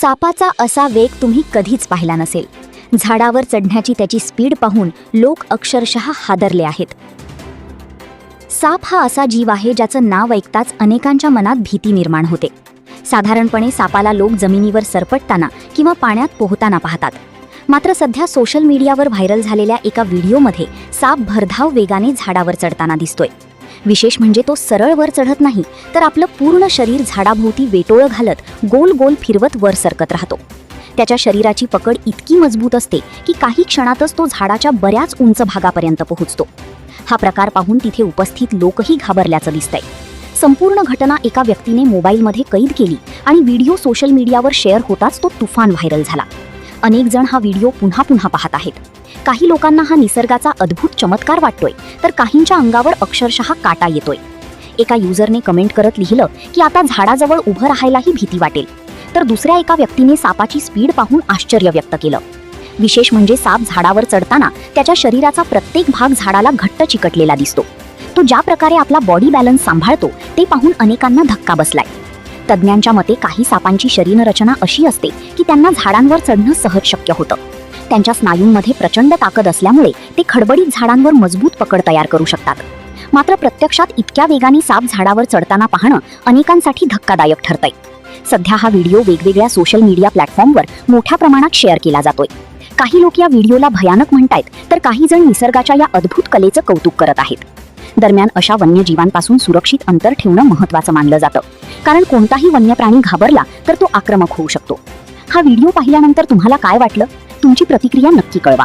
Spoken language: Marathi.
सापाचा असा वेग तुम्ही कधीच पाहिला नसेल. झाडावर चढण्याची त्याची स्पीड पाहून लोक अक्षरशः हादरले आहेत. साप हा असा जीव आहे ज्याचं नाव ऐकताच अनेकांच्या मनात भीती निर्माण होते. साधारणपणे सापाला लोक जमिनीवर सरपटताना किंवा पाण्यात पोहताना पाहतात. मात्र सध्या सोशल मीडियावर व्हायरल झालेल्या एका व्हिडिओमध्ये साप भरधाव वेगाने झाडावर चढताना दिसतोय. विशेष म्हणजे तो सरळ वर चढत नाही, तर आपलं पूर्ण शरीर झाडाभोवती वेटोळं घालत गोल गोल फिरवत वर सरकत राहतो. त्याच्या शरीराची पकड इतकी मजबूत असते की काही क्षणातच तो झाडाच्या बऱ्याच उंच भागापर्यंत पोहोचतो. हा प्रकार पाहून तिथे उपस्थित लोकही घाबरल्याचं दिसतंय. संपूर्ण घटना एका व्यक्तीने मोबाईलमध्ये कैद केली आणि व्हिडिओ सोशल मीडियावर शेअर होताच तो तुफान व्हायरल झाला. अनेक जण हा व्हिडिओ पुन्हा पुन्हा पाहत आहेत. काही लोकांना हा निसर्गाचा अद्भुत चमत्कार वाटतोय, तर काहींच्या अंगावर अक्षरशः काटा येतोय. एका युजरने कमेंट करत लिहिलं की आता झाडाजवळ उभं राहायलाही भीती वाटेल, तर दुसऱ्या एका व्यक्तीने सापाची स्पीड पाहून आश्चर्य व्यक्त केलं. विशेष म्हणजे साप झाडावर चढताना त्याच्या शरीराचा प्रत्येक भाग झाडाला घट्ट चिकटलेला दिसतो. तो ज्या प्रकारे आपला बॉडी बॅलन्स सांभाळतो ते पाहून अनेकांना धक्का बसलाय. तज्ज्ञांच्या मते काही सापांची शरीररचना अशी असते की त्यांना झाडांवर चढणं सहज शक्य होतं. त्यांच्या स्नायूंमध्ये प्रचंड ताकद असल्यामुळे ते खडबडीत झाडांवर मजबूत पकड तयार करू शकतात. मात्र प्रत्यक्षात इतक्या वेगाने साप झाडावर चढताना पाहणं अनेकांसाठी धक्कादायक ठरतंय. सध्या हा व्हिडिओ वेगवेगळ्या सोशल मीडिया प्लॅटफॉर्मवर मोठ्या प्रमाणात शेअर केला जातोय. काही लोक या व्हिडिओला भयानक म्हणतायत, तर काही जण निसर्गाच्या या अद्भुत कलेचं कौतुक करत आहेत. दरम्यान अशा वन्यजीवांपासून सुरक्षित अंतर ठेवणं महत्त्वाचं मानलं जातं, कारण कोणताही वन्य प्राणी घाबरला तर तो आक्रमक होऊ शकतो. हा व्हिडिओ पाहिल्यानंतर तुम्हाला काय वाटलं? तुमची प्रतिक्रिया नक्की कळवा.